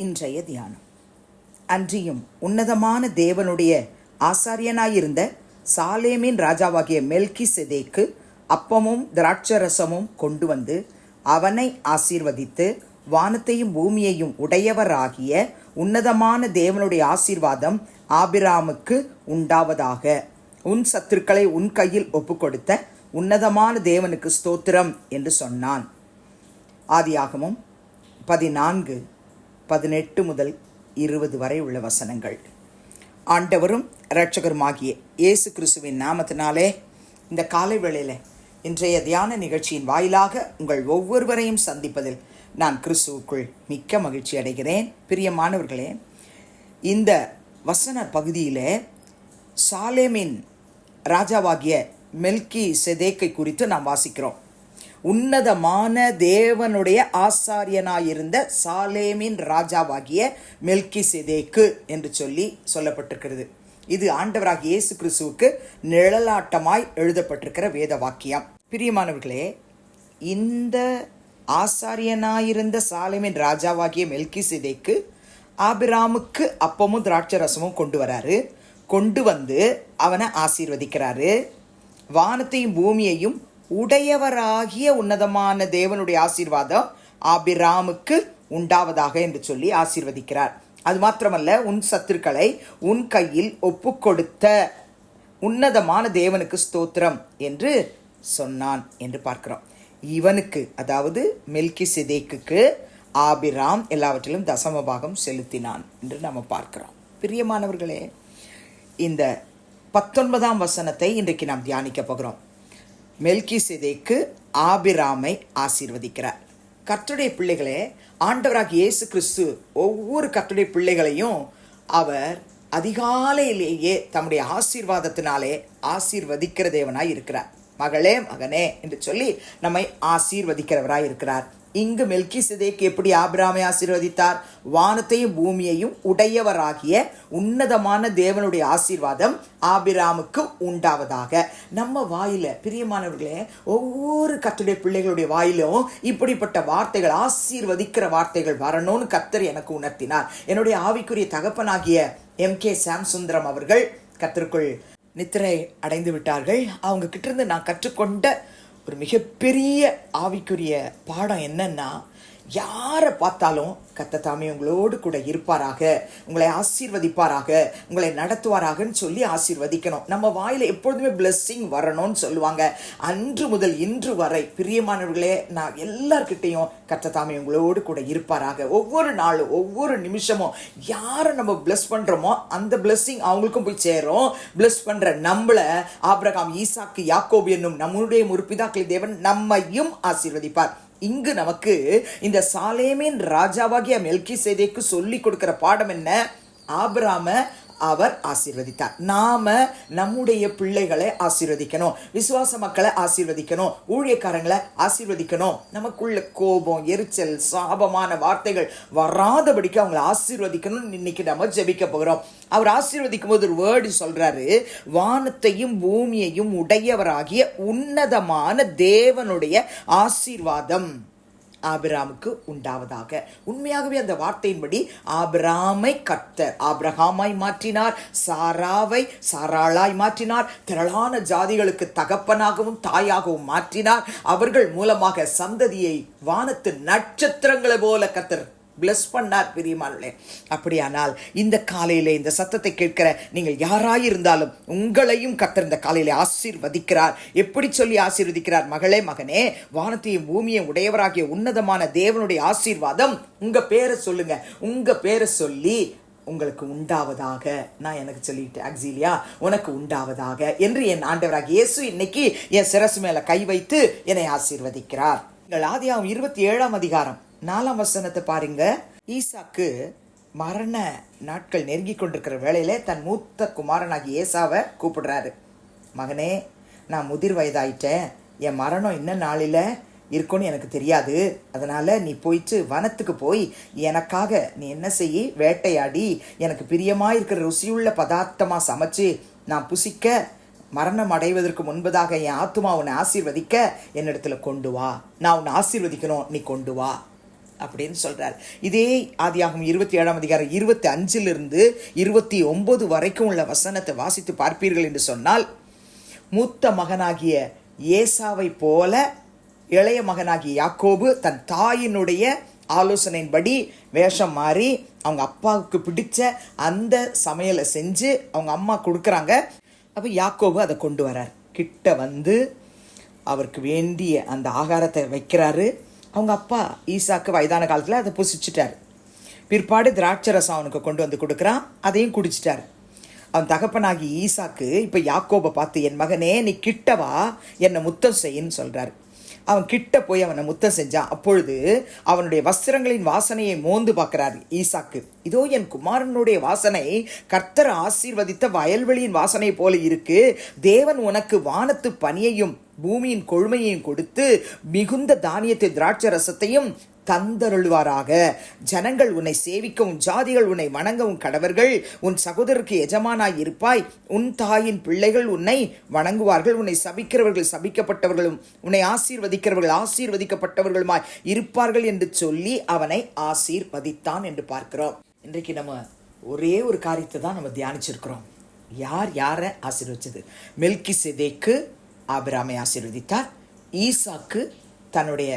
இன்றைய தியானம். அன்றியும் உன்னதமான தேவனுடைய ஆசாரியனாயிருந்த சாலேமின் ராஜாவாகிய மெல்கிசேதேக்கு அப்பமும் திராட்சரசமும் கொண்டு வந்து அவனை ஆசீர்வதித்து, வானத்தையும் பூமியையும் உடையவராகிய உன்னதமான தேவனுடைய ஆசீர்வாதம் ஆபிராமுக்கு உண்டாவதாக. உன் சத்துருக்களை உன் கையில் ஒப்புக்கொடுத்த உன்னதமான தேவனுக்கு ஸ்தோத்திரம் என்று சொன்னான். ஆதியாகமம் 14:18 முதல் 20 வரை உள்ள வசனங்கள். ஆண்டவரும் இரட்சகருமாகிய இயேசு கிறிஸ்துவின் நாமத்தினாலே இந்த காலை வேளையில் இன்றைய தியான நிகழ்ச்சியின் வாயிலாக உங்கள் ஒவ்வொருவரையும் சந்திப்பதில் நான் கிறிஸ்துவுக்குள் மிக்க மகிழ்ச்சி அடைகிறேன். பிரியமானவர்களே, இந்த வசன பகுதியில் சாலேமின் ராஜாவாகிய மெல்கிசேதேக்கை குறித்து நாம் வாசிக்கிறோம். உன்னதமான தேவனுடைய ஆசாரியனாயிருந்த சாலேமின் ராஜாவாகிய மெல்கிசேதேக்கு என்று சொல்லப்பட்டிருக்கிறது. இது ஆண்டவராகிய இயேசு கிறிஸ்துவுக்கு நிழலாட்டமாய் எழுதப்பட்டிருக்கிற வேத வாக்கியம். பிரியமானவர்களே, இந்த ஆசாரியனாயிருந்த சாலேமின் ராஜாவாகிய மெல்கிசேதேக்கு ஆபிராமுக்கு அப்பமும் திராட்சரசமும் கொண்டு வந்து அவனை ஆசீர்வதிக்கிறாரு. வானத்தையும் பூமியையும் உடையவராகிய உன்னதமான தேவனுடைய ஆசீர்வாதம் ஆபிராமுக்கு உண்டாவதாக என்று சொல்லி ஆசீர்வதிக்கிறார். அது மாத்திரமல்ல, உன் சத்துருக்களை உன் கையில் ஒப்புக்கொடுத்த உன்னதமான தேவனுக்கு ஸ்தோத்திரம் என்று சொன்னான் என்று பார்க்கிறோம். இவனுக்கு, அதாவது மெல்கிசேதேக்குக்கு ஆபிராம் எல்லாவற்றிலும் தசமபாகம் செலுத்தினான் என்று நம்ம பார்க்கிறோம். பிரியமானவர்களே, இந்த 19ஆம் வசனத்தை இன்றைக்கு நாம் தியானிக்க போகிறோம். மெல்கிசேதேக்கு ஆபிராமை ஆசீர்வதிக்கிறார். கர்த்தருடைய பிள்ளைகளே, ஆண்டவராகிய இயேசு கிறிஸ்து ஒவ்வொரு கர்த்தருடைய பிள்ளைகளையும் அவர் அதிகாலையிலேயே தம்முடைய ஆசீர்வாதத்தினாலே ஆசீர்வதிக்கிற தேவனாய் இருக்கிறார். மகளே, மகனே என்று சொல்லி நம்மை ஆசீர்வதிக்கிறவராய் இருக்கிறார். இங்கு மெல்கிசேதேக்கு எப்படி ஆபிராமை ஆசீர்வதித்தார்? வானத்தையும் பூமியையும் உடையவராகிய உன்னதமான தேவனுடைய ஆசீர்வாதம் ஆபிராமுக்கு உண்டாவதாக. நம்ம வாயில, பிரியமானவர்களே, ஒவ்வொரு கர்த்தருடைய பிள்ளைகளுடைய வாயிலும் இப்படிப்பட்ட வார்த்தைகள், ஆசீர்வதிக்கிற வார்த்தைகள் வரணும்னு கர்த்தர் எனக்கு உணர்த்தினார். என்னுடைய ஆவிக்குரிய தகப்பனாகிய MK சாம்சுந்தரம் அவர்கள் கர்த்தருக்குள் நித்திரை அடைந்து விட்டார்கள். அவங்க கிட்ட இருந்து நான் கற்றுக்கொண்ட ஒரு மிகப்பெரிய ஆவிக்குரிய பாடம் என்னன்னா, யாரை பார்த்தாலும் கர்த்தர் தாமே உங்களோடு கூட இருப்பாராக, உங்களை ஆசீர்வதிப்பாராக, உங்களை நடத்துவாராகன்னு சொல்லி ஆசீர்வதிக்கணும். நம்ம வாயில எப்பொழுதுமே பிளெஸ்ஸிங் வரணும்னு சொல்லுவாங்க. அன்று முதல் இன்று வரை பிரியமானவர்களே, நான் எல்லார்கிட்டையும் கர்த்தர் தாமே உங்களோடு கூட இருப்பாராக. ஒவ்வொரு நாளும் ஒவ்வொரு நிமிஷமும் யாரை நம்ம பிளஸ் பண்றோமோ அந்த பிளெஸ்ஸிங் அவங்களுக்கும் போய் சேரும். பிளஸ் பண்ற நம்மள ஆபிரகாம், ஈசாக்கு, யாக்கோபு என்னும் நம்முடைய முற்பிதாக்களின் தேவன் நம்மையும் ஆசீர்வதிப்பார். இங்கு நமக்கு இந்த சாலேமின் ராஜாவாகிய மெல்கிசேதேக்கு சொல்லி கொடுக்கிற பாடம் என்ன? ஆபிராம அவர் ஆசீர்வதித்தார். நாம நம்முடைய பிள்ளைகளை ஆசீர்வதிக்கணும், விசுவாச மக்களை ஆசீர்வதிக்கணும், ஊழியக்காரங்களை ஆசீர்வதிக்கணும். நமக்குள்ள கோபம், எரிச்சல், சாபமான வார்த்தைகள் வராதபடிக்கு அவங்களை ஆசீர்வதிக்கணும். இன்னைக்கு நம்ம ஜெபிக்க போகிறோம். அவர் ஆசீர்வதிக்கும் போது ஒரு வேர்டு சொல்றாரு, வானத்தையும் பூமியையும் உடையவராகிய உன்னதமான தேவனுடைய ஆசீர்வாதம் ஆபிராமுக்கு உண்டாவதாக. உண்மையாகவே அந்த வார்த்தையின்படி ஆபிராமை கர்த்தர் ஆபிரகாமாய் மாற்றினார், சாராவை சாராளாய் மாற்றினார், திரளான ஜாதிகளுக்கு தகப்பனாகவும் தாயாகவும் மாற்றினார். அவர்கள் மூலமாக சந்ததியை வானத்து நட்சத்திரங்களை போல கர்த்தர் பிளஸ் பண்ணார். பிரியமானவர்களே, அப்படியானால் இந்த காலையில இந்த சத்தத்தை கேட்கிற நீங்கள் யாராயிருந்தாலும் உங்களையும் கர்த்தர் இந்த காலையில ஆசீர்வதிக்கிறார். எப்படி சொல்லி ஆசீர்வதிக்கிறார்? மகளே, மகனே, வானத்தையும் பூமியை உடையவராகிய உன்னதமான தேவனுடைய ஆசீர்வாதம் உங்க பேரை சொல்லுங்க. உங்க பேரை சொல்லி உங்களுக்கு உண்டாவதாக. நான் எனக்கு சொல்லிட்டு ஆக்சிலியா உனக்கு உண்டாவதாக என்று என் ஆண்டவராகிய இயேசு இன்னைக்கு என் சிரசு மேல கை வைத்து என்னை ஆசீர்வதிக்கிறார். ஆதியாகமம் 27ஆம் அதிகாரம் 4ஆம் வசனத்தை பாருங்க. ஈசாக்கு மரண நாட்கள் நெருங்கி கொண்டிருக்கிற வேளையில தன் மூத்த குமாரனாகி ஏசாவை கூப்பிடுறாரு. மகனே, நான் முதிர் வயதாயிட்டேன், என் மரணம் என்ன நாளில இருக்குன்னு எனக்கு தெரியாது. அதனால நீ போயிட்டு வனத்துக்கு போய் எனக்காக நீ என்ன செய்ய, வேட்டையாடி எனக்கு பிரியமா இருக்கிற ருசியுள்ள பதார்த்தமா சமைச்சு நான் புசிக்க, மரணம் அடைவதற்கு முன்பதாக என் ஆத்துமா உன்னை ஆசீர்வதிக்க என்னிடத்துல கொண்டு வா. நான் உன்னை ஆசீர்வதிக்கணும், நீ கொண்டு வா அப்படின்னு சொல்றார். இதே ஆதியாகமம் 27 25 29 வரைக்கும் உள்ள வசனத்தை வாசித்து பார்ப்பீர்கள் என்று சொன்னால், மூத்த மகனாகிய ஏசாவை போல இளைய மகனாகிய யாக்கோபு தன் தாயினுடைய ஆலோசனையின்படி வேஷம் மாறி அவங்க அப்பாவுக்கு பிடிச்ச அந்த சமையலை செஞ்சு அவங்க அம்மா கொடுக்குறாங்க. அப்போ யாக்கோபு அதை கொண்டு வரார். கிட்ட வந்து அவருக்கு வேண்டிய அந்த ஆகாரத்தை வைக்கிறாரு. அவங்க அப்பா ஈசாக்கு வயதான காலத்தில் அதை புசிச்சிட்டார். பிற்பாடு திராட்சை ரசம் அவனுக்கு கொண்டு வந்து கொடுக்குறான், அதையும் குடிச்சிட்டார். அவன் தகப்பனாகி ஈசாக்கு இப்போ யாக்கோபை பார்த்து, என் மகனே நீ கிட்டவா, என்னை முத்தம் செய்யின்னு சொல்கிறார். அவன் கிட்ட போய் அவனை முத்தம் செஞ்சான். அப்பொழுது அவனுடைய வஸ்திரங்களின் வாசனையை மோந்து பார்க்கிறார் ஈசாக்கு. இதோ என் குமாரனுடைய வாசனை கர்த்தர் ஆசீர்வதித்த வயல்வெளியின் வாசனை போல இருக்கு. தேவன் உனக்கு வானத்து பனியையும் பூமியின் கொழுமையையும் கொடுத்து மிகுந்த தானியத்தை திராட்சை ரசத்தையும் தந்தருள்வாராக. ஜனங்கள் உன்னை சேவிக்கவும் ஜாதிகள் உன்னை வணங்கவும் கடவர்கள். உன் சகோதரருக்கு எஜமானாய் இருப்பாய். உன் தாயின் பிள்ளைகள் உன்னை வணங்குவார்கள். உன்னை சபிக்கிறவர்கள் சபிக்கப்பட்டவர்களும் உன்னை ஆசீர்வதிக்கிறவர்கள் ஆசீர்வதிக்கப்பட்டவர்களுமாய் இருப்பார்கள் என்று சொல்லி அவனை ஆசீர்வதித்தான் என்று பார்க்கிறோம். இன்றைக்கு நம்ம ஒரே ஒரு காரியத்தை தான் நம்ம தியானிச்சிருக்கிறோம். யாரை ஆசீர்வதிச்சது? மெல்கிசேதேக்கு ஆபிரகாமை ஆசீர்வதித்தார். ஈசாக்கு தன்னுடைய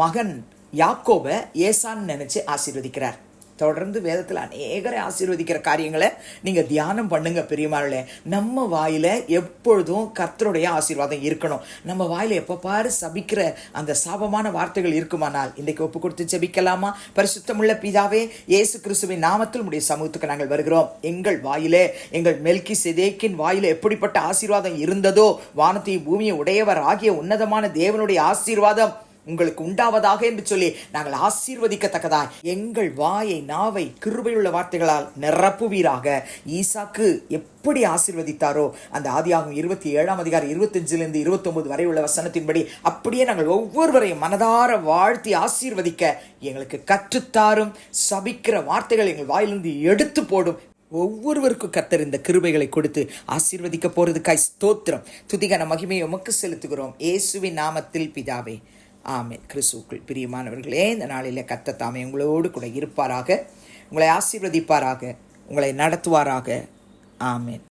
மகன் யாக்கோபை ஏசான்னு நினைச்சு ஆசீர்வதிக்கிறார். தொடர்ந்து வேதத்தில் அநேகரை ஆசீர்வதிக்கிற காரியங்களை நீங்கள் தியானம் பண்ணுங்க பெரியமார்களே. நம்ம வாயில் எப்பொழுதும் கர்த்தருடைய ஆசீர்வாதம் இருக்கணும். நம்ம வாயில் எப்போ பாரு சபிக்கிற அந்த சாபமான வார்த்தைகள் இருக்குமானால் இன்றைக்கு ஒப்பு கொடுத்து ஜெபிக்கலாமா? பரிசுத்தமுள்ள பிதாவே, இயேசு கிறிஸ்துவின் நாமத்தில் உடைய சமூகத்துக்கு நாங்கள் வருகிறோம். எங்கள் வாயிலே, எங்கள் மெல்கிசேதேக்கின் வாயிலே எப்படிப்பட்ட ஆசீர்வாதம் இருந்ததோ, வானத்தையும் பூமியை உடையவர் ஆகிய உன்னதமான தேவனுடைய ஆசீர்வாதம் உங்களுக்கு உண்டாவதாக என்று சொல்லி நாங்கள் ஆசீர்வதிக்கத்தக்கதாய் எங்கள் வாயை நாவை கிருபையுள்ள வார்த்தைகளால் நிரப்புவீராக. ஈசாக்கு எப்படி ஆசீர்வதித்தாரோ அந்த ஆதியாகமம் 27 25 29 வரை உள்ள வசனத்தின்படி அப்படியே நாங்கள் ஒவ்வொருவரையும் மனதார வாழ்த்தி ஆசீர்வதிக்க எங்களுக்கு கற்றுத்தாரும். சபிக்கிற வார்த்தைகள் எங்கள் வாயிலிருந்து எடுத்து போடும். ஒவ்வொருவருக்கும் கர்த்தர் இந்த கிருபைகளை கொடுத்து ஆசீர்வதிக்க போறதுக்காய் ஸ்தோத்திரம். துதிகன மகிமையை உமக்கு செலுத்துகிறோம் இயேசுவின் நாமத்தில் பிதாவே, ஆமென். கிறிஸ்துவுக்குள் பிரியமானவர்களே, இந்த நாளில் கர்த்தர் தாமே உங்களோடு கூட இருப்பாராக, உங்களை ஆசீர்வதிப்பாராக, உங்களை நடத்துவாராக. ஆமென்.